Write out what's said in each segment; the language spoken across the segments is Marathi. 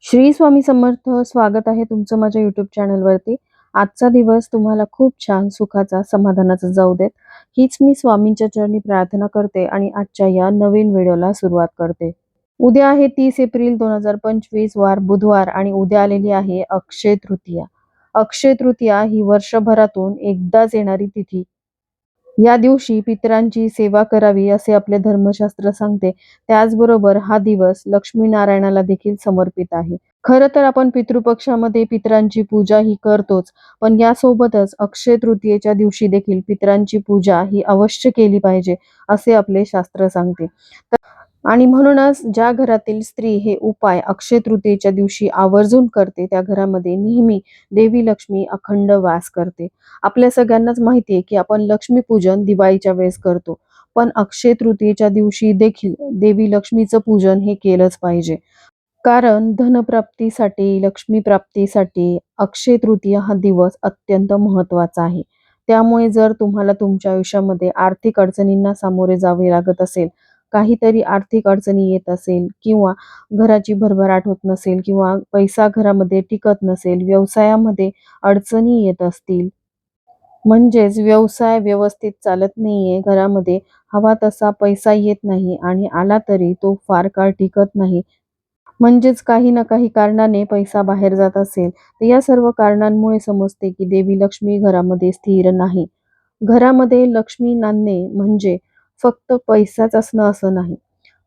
श्री स्वामी समर्थ. स्वागत आहे तुमचं माझ्या YouTube चॅनलवरती. आजचा दिवस तुम्हाला खूप छान सुखाचा समाधानाचा जाऊ देत, हीच मी स्वामींच्या चरणी प्रार्थना करते आणि आजच्या या नवीन व्हिडिओला सुरुवात करते. उद्या आहे 30 एप्रिल 2025 वार बुधवार आणि उद्या आलेली आहे अक्षय तृतीया. अक्षय तृतीया ही वर्षभरातून एकदाच येणारी तिथी. या दिवशी पितरांची सेवा करावी असे आपले धर्मशास्त्र सांगते. त्याचबरोबर हा दिवस लक्ष्मीनारायणाला देखील समर्पित आहे. खरं तर आपण पितृपक्षामध्ये पितरांची पूजा ही करतोच, पण यासोबतच अक्षय तृतीयेच्या दिवशी देखील पितरांची पूजा ही अवश्य केली पाहिजे असे आपले शास्त्र सांगते. आणि म्हणूनच ज्या घरातील स्त्री हे उपाय अक्षय तृतीयेच्या दिवशी आवर्जून करते, त्या घरामध्ये नेहमी देवी लक्ष्मी अखंड वास करते. आपल्या सगळ्यांनाच माहिती आहे की आपण लक्ष्मीपूजन दिवाळीच्या वेळेस करतो, पण अक्षय तृतीयेच्या दिवशी देखील देवी लक्ष्मीचं पूजन हे केलंच पाहिजे. कारण धनप्राप्तीसाठी, लक्ष्मी प्राप्तीसाठी अक्षय तृतीया हा दिवस अत्यंत महत्त्वाचा आहे. त्यामुळे जर तुम्हाला तुमच्या आयुष्यामध्ये आर्थिक अडचणींना सामोरे जावे लागत असेल, काहीतरी आर्थिक अडचणी येत असेल किंवा घराची भरभराट होत नसेल किंवा पैसा घरामध्ये टिकत नसेल, व्यवसायामध्ये अडचणी येत असतील, म्हणजेच व्यवसाय व्यवस्थित चालत नाहीये, घरामध्ये हवा तसा पैसा येत नाही आणि आला तरी तो फार काळ टिकत नाही, म्हणजेच काही ना काही कारणाने पैसा बाहेर जात असेल, तर या सर्व कारणांमुळे समजते की देवी लक्ष्मी घरामध्ये स्थिर नाही. घरामध्ये लक्ष्मी नांदणे म्हणजे फक्त पैसाच असणं असं नाही,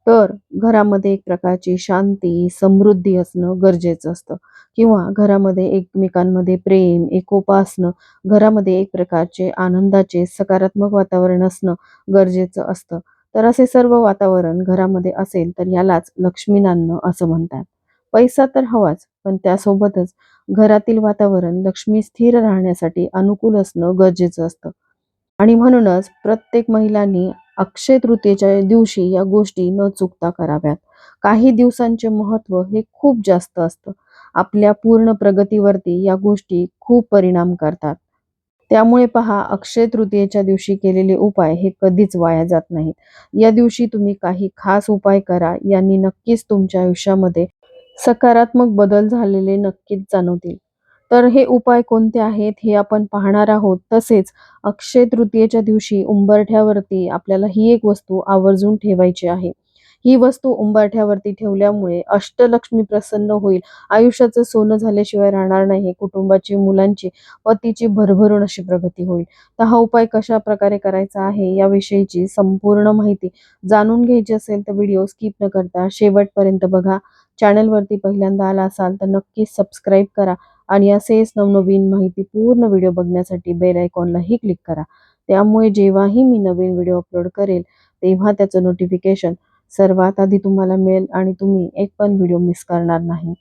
तर घरामध्ये एक प्रकारची शांती, समृद्धी असणं गरजेचं असतं किंवा घरामध्ये एकमेकांमध्ये प्रेम, एकोपा असणं, घरामध्ये एक प्रकारचे आनंदाचे सकारात्मक वातावरण असणं गरजेचं असतं. तर असे सर्व वातावरण घरामध्ये असेल तर यालाच लक्ष्मी नांदणं असं म्हणतात. पैसा तर हवाच, पण त्यासोबतच घरातील वातावरण लक्ष्मी स्थिर राहण्यासाठी अनुकूल असणं गरजेचं असतं. आणि म्हणूनच प्रत्येक महिलांनी अक्षय तृतीयेच्या दिवशी या गोष्टी न चुकता कराव्यात. काही दिवसांचे महत्त्व हे खूप जास्त असतं. आपल्या पूर्ण प्रगतीवरती या गोष्टी खूप परिणाम करतात. त्यामुळे पहा, अक्षय तृतीयेच्या दिवशी केलेले उपाय हे कधीच वाया जात नाहीत. या दिवशी तुम्ही काही खास उपाय करा, यांनी नक्कीच तुमच्या आयुष्यामध्ये सकारात्मक बदल झालेले नक्कीच जाणवतील. तर हे उपाय कोणते आहेत हे आपण पाहणार आहोत. तसेच अक्षय तृतीयेच्या दिवशी उंबरठ्यावरती आपल्याला ही एक वस्तू आवर्जून ठेवायची आहे. ही वस्तू उंबरठ्यावरती ठेवल्यामुळे अष्टलक्ष्मी प्रसन्न होईल. आयुष्याचं सोनं झाल्याशिवाय राहणार नाही. कुटुंबाची, मुलांची, पतीची भरभरून अशी प्रगती होईल. तर हा उपाय कशा प्रकारे करायचा आहे याविषयीची संपूर्ण माहिती जाणून घ्यायची असेल तर व्हिडिओ स्किप न करता शेवटपर्यंत बघा. चॅनलवरती पहिल्यांदा आला असाल तर नक्कीच सबस्क्राईब करा आणि असेच नवनवीन माहिती पूर्ण व्हिडिओ बघण्यासाठी बेल आयकॉनलाही क्लिक करा. त्यामुळे जेव्हाही मी नवीन व्हिडिओ अपलोड करेल तेव्हा त्याचं नोटिफिकेशन सर्वात आधी तुम्हाला मिळेल आणि तुम्ही एक पण व्हिडिओ मिस करणार नाही.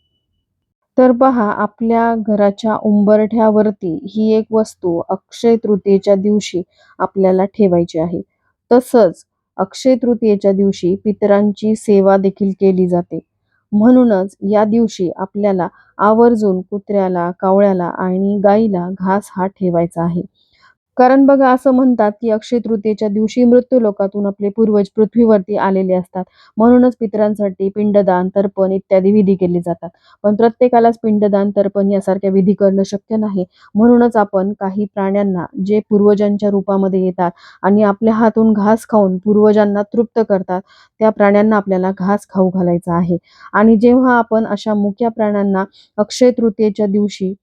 तर पहा, आपल्या घराच्या उंबरठ्यावरती ही एक वस्तू अक्षय तृतीयेच्या दिवशी आपल्याला ठेवायची आहे. तसंच अक्षय तृतीयेच्या दिवशी पितरांची सेवा देखील केली जाते. म्हणूनच या दिवशी आपल्याला आवर्जून कुत्र्याला, कावळ्याला आणि गाईला घास हा ठेवायचा आहे. कारण बघा, असं म्हणतात की अक्षय तृतीयेच्या दिवशी मृत्यू लोकातून आपले पूर्वज पृथ्वीवरती आलेले असतात. म्हणूनच पितरांसाठी पिंडदान, तर्पण इत्यादी विधी केले जातात. पण प्रत्येकालाच पिंडदान, तर्पण यासारख्या विधी करणं शक्य नाही. म्हणूनच आपण काही प्राण्यांना जे पूर्वजांच्या रूपामध्ये येतात आणि आपल्या हातून घास खाऊन पूर्वजांना तृप्त करतात, त्या प्राण्यांना आपल्याला घास खाऊ घालायचा आहे. आणि जेव्हा आपण अशा मुक्या प्राण्यांना अक्षय तृतीयेच्या दिवशी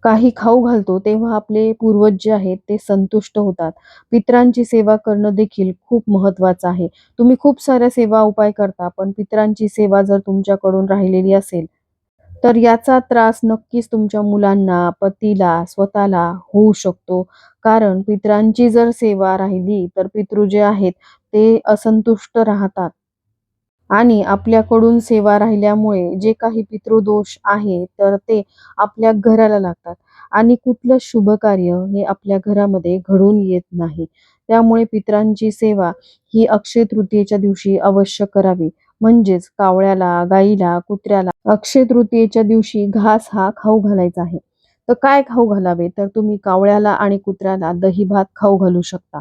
काही खाऊ घालतो, तेव्हा आपले पूर्वज जे आहेत ते संतुष्ट होतात. पितरांची सेवा करणं देखील खूप महत्त्वाचं आहे. तुम्ही खूप साऱ्या सेवा उपाय करता, पण पितरांची सेवा जर तुमच्याकडून राहिलेली असेल, तर याचा त्रास नक्कीच तुमच्या मुलांना, पतीला, स्वतःला होऊ शकतो. कारण पितरांची जर सेवा राहिली, तर पितृ जे आहेत ते असंतुष्ट राहतात. आणि आपल्याकडून सेवा राहिल्यामुळे जे काही पितृदोष आहे तर ते आपल्या घराला लागतात आणि कुठलं शुभ कार्य हे आपल्या घरामध्ये घडून येत नाही. त्यामुळे पितरांची सेवा ही अक्षय तृतीयेच्या दिवशी अवश्य करावी. म्हणजेच कावळ्याला, गाईला, कुत्र्याला अक्षय तृतीयेच्या दिवशी घास हा खाऊ घालायचा आहे. तर काय खाऊ घालावे, तर तुम्ही कावळ्याला आणि कुत्र्याला दही भात खाऊ घालू शकता.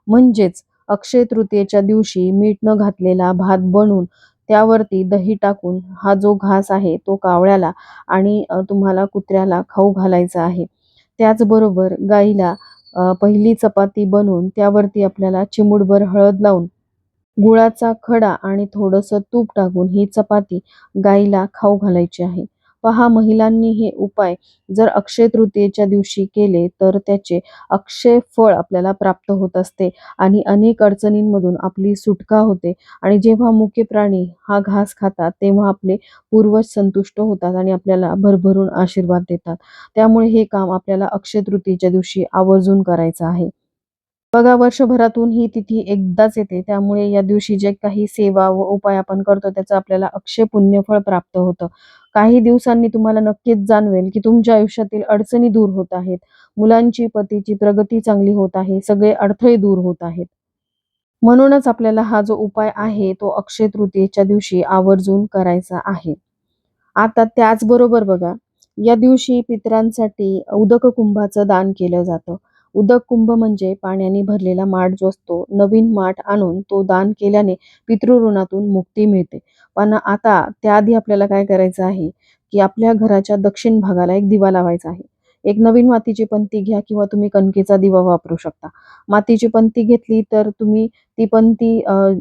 म्हणजेच अक्षय तृतीयेच्या दिवशी मीठ न घातलेला भात बनवून त्यावरती दही टाकून हा जो घास आहे तो कावळ्याला आणि तुम्हाला कुत्र्याला खाऊ घालायचा आहे. त्याचबरोबर गाईला पहिली चपाती बनवून त्यावरती आपल्याला चिमूटभर हळद लावून गुळाचा खडा आणि थोडंसं तूप टाकून ही चपाती गाईला खाऊ घालायची आहे. पहा, महिलांनी हे उपाय जर अक्षय तृतीयेच्या दिवशी केले तर त्याचे अक्षय फळ आपल्याला प्राप्त होत असते आणि अनेक अडचणींमधून आपली सुटका होते. आणि जेव्हा मुके प्राणी हा घास खातात तेव्हा आपले पूर्वज संतुष्ट होतात आणि आपल्याला भरभरून आशीर्वाद देतात. त्यामुळे हे काम आपल्याला अक्षय तृतीयेच्या दिवशी आवर्जून करायचं आहे. बघा, वर्षभरातून ही तिथी एकदाच येते, त्यामुळे या दिवशी जे काही सेवा व उपाय आपण करतो त्याचं आपल्याला अक्षय पुण्यफळ प्राप्त होतं. काही दिवसांनी तुम्हाला नक्कीच जाणवेल की तुमच्या आयुष्यातील अडचणी दूर होत आहेत. मुलांची, पतीची प्रगती चांगली होत आहे. सगळे अडथळे दूर होत आहेत. म्हणूनच आपल्याला हा जो उपाय आहे तो अक्षय तृतीयेच्या दिवशी आवर्जून करायचा आहे. आता त्याचबरोबर बघा, या दिवशी पितरांसाठी उदक कुंभाचं दान केलं जातं. उदक कुंभ म्हणजे पाण्याने भरलेला माठ जो असतो, नवीन माठ आणून तो दान केल्याने पितृऋणातून मुक्ती मिळते. पण आता त्याआधी आपल्याला काय करायचं आहे, की आपल्या घराच्या दक्षिण भागाला एक दिवा लावायचा आहे. एक नवीन मातीची पंती घ्या किंवा तुम्ही कणकेचा दिवा वापरू शकता. मातीची पंती घेतली तर तुम्ही ती पंती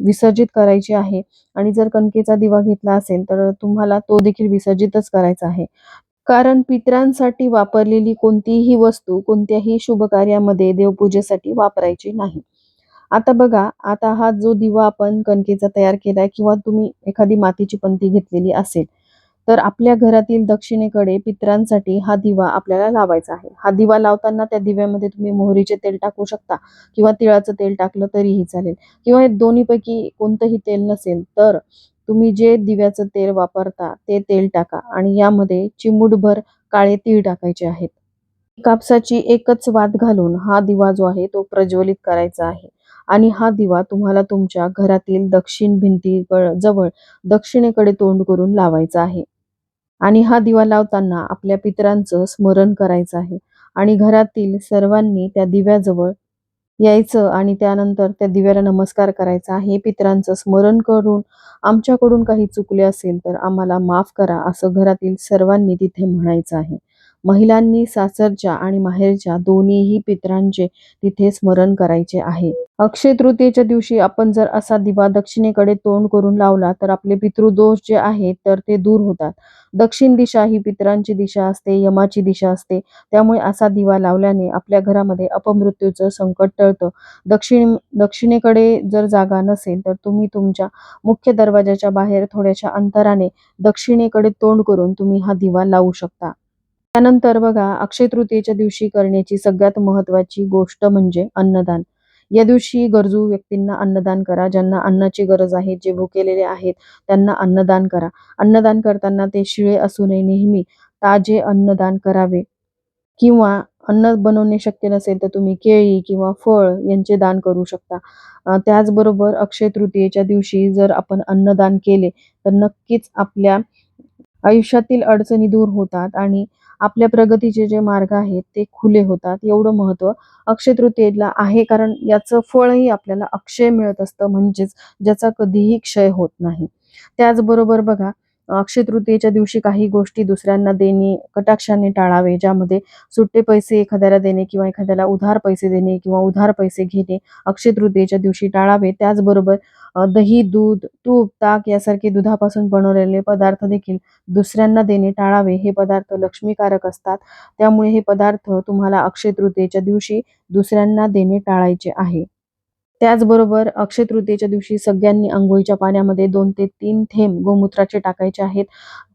विसर्जित करायची आहे आणि जर कणकेचा दिवा घेतला असेल तर तुम्हाला तो देखील विसर्जितच करायचा आहे. कारण पितरांसाठी वापरलेली कोणतीही वस्तू कोणत्याही शुभ कार्यामध्ये देवपूजेसाठी वापरायची नाही. आता बघा, आता हा जो दिवा आपण कणकेचा तयार केलाय किंवा तुम्ही एखादी मातीची पंती घेतलेली असेल, तर आपल्या घरातील दक्षिणेकडे पितरांसाठी हा दिवा आपल्याला लावायचा आहे. हा दिवा लावताना त्या दिव्यामध्ये तुम्ही मोहरीचे तेल टाकू शकता किंवा तिळाचं तेल टाकलं तरीही चालेल किंवा हे दोन्हीपैकी कोणतंही तेल नसेल तर तुम्ही जे दिव्याचं तेल वापरता ते तेल टाका आणि यामध्ये चिमूटभर काळे तीळ टाकायचे आहेत. कापसाची एकच वात घालून हा दिवा जो आहे तो प्रज्वलित करायचा आहे आणि हा दिवा तुम्हाला तुमच्या घरातील दक्षिण भिंती जवळ दक्षिणेकडे तोंड करून लावायचा आहे. आणि हा दिवा लावताना आपल्या पितरांचं स्मरण करायचं आहे आणि घरातील सर्वांनी त्या दिव्याजवळ यायचं आणि त्यानंतर त्या दिव्याला नमस्कार करायचा आहे. पितरांचं स्मरण करून आमच्याकडून काही चुकले असेल तर आम्हाला माफ करा असं घरातील सर्वांनी तिथे म्हणायचं आहे. महिलांनी सासरच्या आणि माहेरच्या दोन्हीही पितरांचे तिथे स्मरण करायचे आहे. अक्षय तृतीयेच्या दिवशी आपण जर असा दिवा दक्षिणेकडे तोंड करून लावला तर आपले पितृदोष जे आहेत तर ते दूर होतात. दक्षिण दिशा ही पितरांची दिशा असते, यमाची दिशा असते. त्यामुळे असा दिवा लावल्याने आपल्या घरामध्ये अपमृत्यूचं संकट टळतं. दक्षिणेकडे जर जागा नसेल तर तुम्ही तुमच्या मुख्य दरवाजाच्या बाहेर थोड्याशा अंतराने दक्षिणेकडे तोंड करून तुम्ही हा दिवा लावू शकता. त्यानंतर बघा, अक्षय तृतीयेच्या दिवशी करण्याची सगळ्यात महत्त्वाची गोष्ट म्हणजे अन्नदान. या दिवशी गरजू व्यक्तींना अन्नदान करा. ज्यांना अन्नाची गरज आहे, जे भुकेलेले आहेत त्यांना अन्नदान करा. अन्नदान करताना ते शिळे असू नये, नेहमी ताजे अन्नदान करावे. किंवा अन्न बनवणे शक्य नसेल तर तुम्ही केळी किंवा फळ यांचे दान करू शकता. त्याचबरोबर अक्षय तृतीयेच्या दिवशी जर आपण अन्नदान केले तर नक्कीच आपल्या आयुष्यातील अडचणी दूर होतात आणि आपल्या प्रगतीचे जे मार्ग आहेत ते खुले होतात. एवढं महत्त्व अक्षय तृतीयेला आहे, कारण याचं फळही आपल्याला अक्षय मिळत असतं, म्हणजेच ज्याचा कधीही क्षय होत नाही. त्याचबरोबर बघा, अक्षय तृतीयेच्या दिवशी काही गोष्टी दुसऱ्यांना देणे कटाक्षाने टाळावे. ज्यामध्ये सुट्टे पैसे एखाद्याला देणे किंवा एखाद्याला उधार पैसे देणे किंवा उधार पैसे घेणे अक्षय तृतीयेच्या दिवशी टाळावे. त्याचबरोबर दही, दूध, तूप, ताक यासारखे दुधापासून बनवलेले पदार्थ देखील दुसऱ्यांना देणे टाळावे. हे पदार्थ लक्ष्मीकारक असतात. त्यामुळे हे पदार्थ तुम्हाला अक्षय तृतीयेच्या दिवशी दुसऱ्यांना देणे टाळायचे आहे. त्याचबरोबर अक्षय तृतीयेच्या दिवशी सगळ्यांनी अंघोळीच्या पाण्यामध्ये 2 ते 3 थेंब गोमूत्राचे टाकायचे आहेत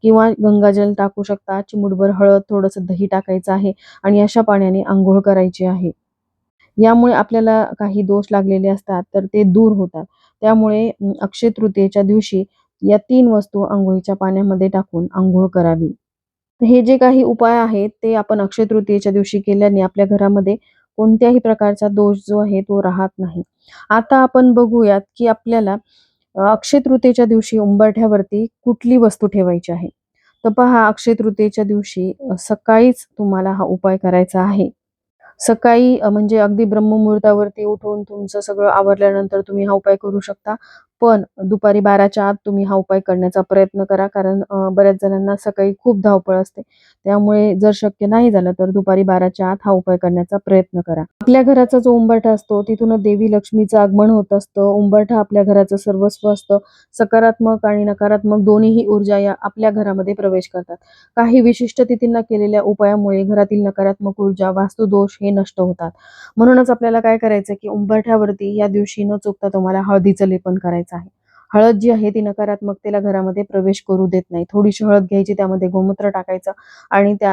किंवा गंगाजल टाकू शकता. चिमूटभर हळद, थोडंसं दही टाकायचं आहे आणि अशा पाण्याने अंघोळ करायची आहे. यामुळे आपल्याला काही दोष लागलेले असतात तर ते दूर होतात. त्यामुळे अक्षय तृतीयेच्या दिवशी या 3 वस्तू अंघोळीच्या पाण्यामध्ये टाकून अंघोळ करावी. हे जे काही उपाय आहेत ते आपण अक्षय तृतीयेच्या दिवशी केल्याने आपल्या घरामध्ये कोणत्याही प्रकारचा दोष जो आहे तो राहत नाही. आता आपण बघूयात की आपल्याला अक्षय तृतीयेच्या दिवशी उंबरठ्यावरती कुठली वस्तू ठेवायची आहे. तर पहा, अक्षय तृतीयेच्या दिवशी सकाळीच तुम्हाला हा उपाय करायचा आहे. सकाळी म्हणजे अगदी ब्रह्ममुहूर्तावरती उठून तुमचं सगळं आवरल्यानंतर तुम्ही हा उपाय करू शकता. पण दुपारी 12च्या आत तुम्ही हा उपाय करण्याचा प्रयत्न करा. कारण बऱ्याच जणांना सकाळी खूप धावपळ असते. त्यामुळे जर शक्य नाही झालं तर दुपारी 12च्या आत हा उपाय करण्याचा प्रयत्न करा. आपल्या घराचा जो उंबरठा असतो तिथूनच देवी लक्ष्मीचं आगमन होत असतं. उंबरठा आपल्या घराचं सर्वस्व असतं. सकारात्मक आणि नकारात्मक दोन्हीही ऊर्जा या आपल्या घरामध्ये प्रवेश करतात. काही विशिष्ट तिथींना केलेल्या उपायामुळे घरातील नकारात्मक ऊर्जा, वास्तुदोष हे नष्ट होतात. म्हणूनच आपल्याला काय करायचं की उंबरठ्यावरती या दिवशी न चुकता तुम्हाला हळदीचं लेपन करायचं आहे. हळद जी आहे ती नकारात्मकतेला घरामध्ये प्रवेश करू देत नाही. थोडीशी हळद घ्यायची, त्यामध्ये गोमूत्र टाकायचं आणि त्या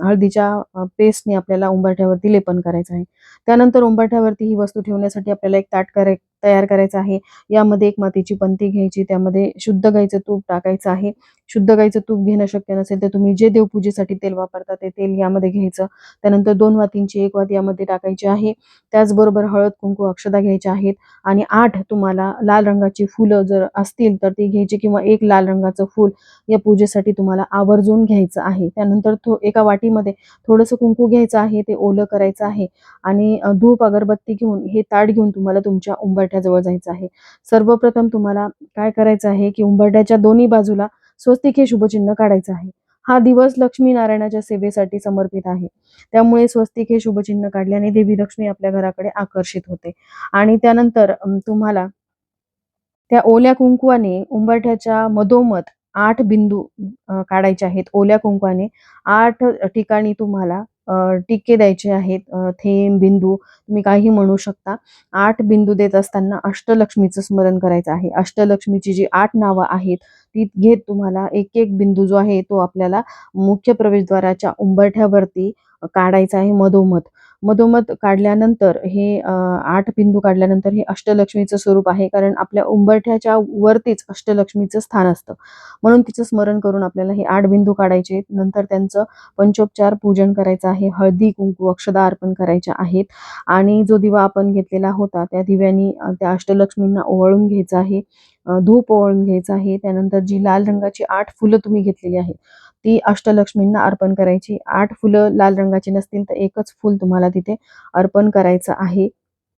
हळदीच्या पेस्टने आपल्याला उंबरठ्यावरती लेपन करायचं आहे. त्यानंतर उंबरठ्यावरती ही वस्तू ठेवण्यासाठी आपल्याला एक ताट तयार करायचं आहे. यामध्ये एक मातीची पंती घ्यायची, त्यामध्ये शुद्ध गाईचं तूप टाकायचं आहे. शुद्ध गाईचं तूप घेणं शक्य नसेल तर तुम्ही जे देवपूजेसाठी तेल वापरता ते तेल यामध्ये घ्यायचं. त्यानंतर 2 वातींची 1 वाती यामध्ये टाकायची आहे. त्याचबरोबर हळद, कुंकू, अक्षता घ्यायच्या आहेत आणि 8 तुम्हाला लाल रंगाची फुलं जर असतील तर ती घ्यायची किंवा एक लाल रंगाचं फूल या पूजेसाठी तुम्हाला आवर्जून घ्यायचं आहे. त्यानंतर एका वाटीमध्ये थोडंसं कुंकू घ्यायचं आहे, ते ओलं करायचं आहे आणि धूप अगरबत्ती घेऊन हे ताट घेऊन तुम्हाला तुमच्या उंबरठ्याजवळ जायचं आहे. सर्वप्रथम तुम्हाला काय करायचं आहे की उंबरठ्याच्या दोन्ही बाजूला स्वस्तिक हे शुभचिन्ह काढायचं आहे. हा दिवस लक्ष्मी नारायणाच्या सेवेसाठी समर्पित आहे. त्यामुळे स्वस्तिक हे शुभचिन्ह काढल्याने देवी लक्ष्मी आपल्या घराकडे आकर्षित होते. आणि त्यानंतर तुम्हाला त्या ओल्या कुंकवाने उंबरठ्याच्या मधोमध 8 बिंदू काढायचे आहेत. ओल्या कुंकवाने 8 ठिकाणी तुम्हाला टिक्के द्यायचे आहेत. थेंब, बिंदू तुम्ही काहीही म्हणू शकता. 8 बिंदू देत असताना अष्टलक्ष्मीचं स्मरण करायचं आहे. अष्टलक्ष्मीची जी 8 नावं आहेत ती घेत तुम्हाला एक-एक बिंदू जो आहे तो आपल्याला मुख्य प्रवेशद्वाराच्या उंबरठ्यावरती काढायचा आहे मधोमध. मधोमध काढल्यानंतर हे 8 बिंदू काढल्यानंतर हे अष्टलक्ष्मीचं स्वरूप आहे. कारण आपल्या उंबरठ्याच्या वरतीच अष्टलक्ष्मीचं स्थान असतं. म्हणून तिचं स्मरण करून आपल्याला हे 8 बिंदू काढायचे आहेत. नंतर त्यांचं पंचोपचार पूजन करायचं आहे. हळदी, कुंकू, अक्षता अर्पण करायच्या आहेत आणि जो दिवा आपण घेतलेला होता त्या दिव्यानी त्या अष्टलक्ष्मींना ओवाळून घ्यायचं आहे. धूप ओवाळून घ्यायचं आहे. त्यानंतर जी लाल रंगाची 8 फुलं तुम्ही घेतलेली आहेत ती अष्टलक्ष्मींना अर्पण करायची. 8 फुलं लाल रंगाची नसतील तर एकच फूल तुम्हाला तिथे अर्पण करायचं आहे.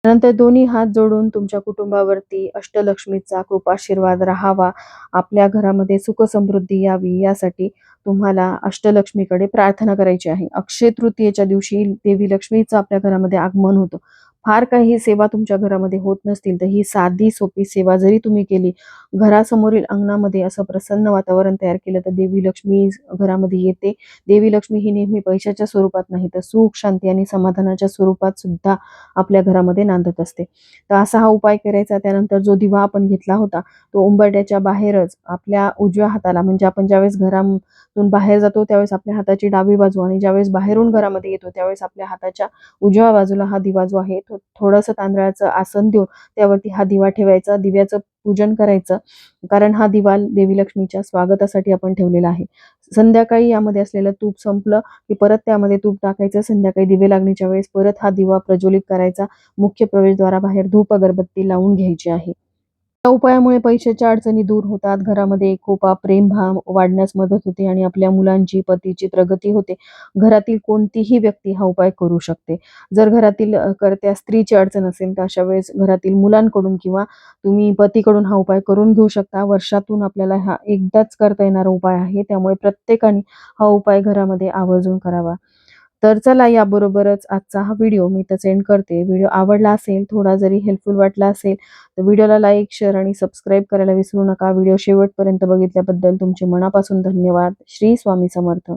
त्यानंतर दोन्ही हात जोडून तुमच्या कुटुंबावरती अष्टलक्ष्मीचा कृपाशीर्वाद राहावा, आपल्या घरामध्ये सुख समृद्धी यावी यासाठी तुम्हाला अष्टलक्ष्मीकडे प्रार्थना करायची आहे. अक्षय तृतीयेच्या दिवशी देवी लक्ष्मीचं आपल्या घरामध्ये आगमन होतं. फार काही सेवा तुमच्या घरामध्ये होत नसतील तर ही साधी सोपी सेवा जरी तुम्ही केली, घरासमोरील अंगणामध्ये असं प्रसन्न वातावरण तयार केलं तर देवी लक्ष्मी घरामध्ये येते. देवी लक्ष्मी ही नेहमी पैशाच्या स्वरूपात नाही तर सुख, शांती आणि समाधानाच्या स्वरूपात सुद्धा आपल्या घरामध्ये नांदत असते. तर असा हा उपाय करायचा. त्यानंतर जो दिवा आपण घेतला होता तो उंबरठ्याच्या बाहेरच आपल्या उजव्या हाताला, म्हणजे आपण ज्यावेळेस घरातून बाहेर जातो त्यावेळेस आपल्या हाताची डावी बाजू आणि ज्यावेळेस बाहेरून घरामध्ये येतो त्यावेळेस आपल्या हाताच्या उजव्या बाजूला हा दिवा जो आहे तो थोडंसं तांदळाचं आसन देऊन त्यावरती हा दिवा ठेवायचा. दिव्याचं पूजन करायचं. कारण हा दिवा देवी लक्ष्मीच्या स्वागतासाठी आपण ठेवलेला आहे. संध्याकाळी यामध्ये असलेलं तूप संपलं की परत त्यामध्ये तूप टाकायचं. संध्याकाळी दिवे लागणीच्या वेळेस परत हा दिवा प्रज्वलित करायचा. मुख्य प्रवेशद्वाराबाहेर धूप अगरबत्ती लावून घ्यायची आहे. या उपायामुळे पैशाच्या अडचणी दूर होतात. घरामध्ये एकोपा, प्रेमभाव वाढण्यास मदत होते आणि आपल्या मुलांची, पतीची प्रगती होते. घरातील कोणतीही व्यक्ती हा उपाय करू शकते. जर घरातील कर्त्या स्त्रीची अडचण असेल तर अशा वेळेस घरातील मुलांकडून किंवा तुम्ही पतीकडून हा उपाय करून घेऊ शकता. वर्षातून आपल्याला हा एकदाच करता येणारा उपाय आहे. त्यामुळे प्रत्येकाने हा उपाय घरामध्ये आवर्जून करावा. तर चला याबरोबरच आजचा हा व्हिडिओ मी इथंच एंड करते. व्हिडिओ आवडला असेल, थोडा जरी हेल्पफुल वाटला असेल तर व्हिडिओला लाईक, शेअर आणि सबस्क्राईब करायला विसरू नका. व्हिडिओ शेवटपर्यंत बघितल्याबद्दल तुमचे मनापासून धन्यवाद. श्री स्वामी समर्थ.